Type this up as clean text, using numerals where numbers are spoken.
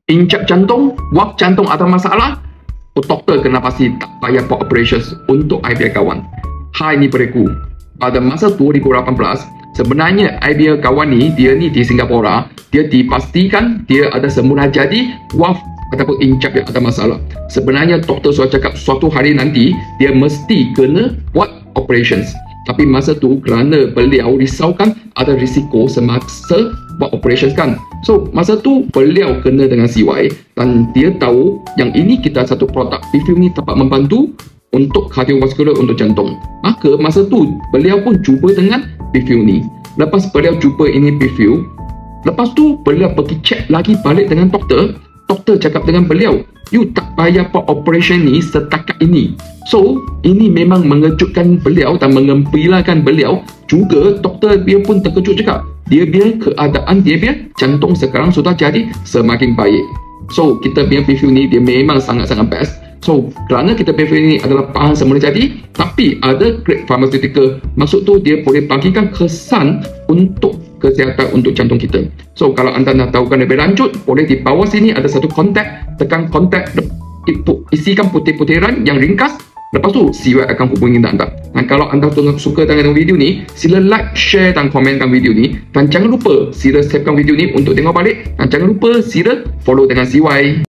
Incap jantung, waf jantung ada masalah, doktor kena pasti tak payah buat operations untuk I punya kawan. Hai ni beriku. Pada masa 2018, sebenarnya I punya kawan ni, dia ni di Singapura, dia dipastikan dia ada semula jadi waf ataupun incap yang ada masalah. Sebenarnya doktor sudah cakap suatu hari nanti dia mesti kena buat operations. Tapi masa tu kerana beliau risaukan ada risiko semasa buat operations kan. So masa tu beliau kena dengan CY dan dia tahu yang ini kita satu produk PFU ni dapat membantu untuk kardiovaskular, untuk jantung. Maka masa tu beliau pun cuba dengan PFU ni. Lepas beliau cuba ini PFU, lepas tu beliau pergi check lagi balik dengan doktor. Doktor cakap dengan beliau, you tak payah buat operation ni setakat ini. So, ini memang mengejutkan beliau dan menggembirakan beliau. Juga doktor dia pun terkejut juga. Dia biar keadaan dia biar jantung sekarang sudah jadi semakin baik. So, kita biar PFU ni dia memang sangat-sangat best. So, kerana kita PFU ni adalah bahan semula jadi, tapi ada grade pharmaceutical. Maksud tu dia boleh bagikan kesan untuk kesihatan untuk jantung kita. So, kalau anda nak tahukan lebih lanjut, boleh di bawah sini ada satu kontak, tekan kontak, isikan putih-putiran yang ringkas. Lepas tu, CY akan hubungi anda. Dan kalau anda suka dengan video ni, sila like, share dan komenkan video ni. Dan jangan lupa sila savekan video ni untuk tengok balik. Dan jangan lupa sila follow dengan CY.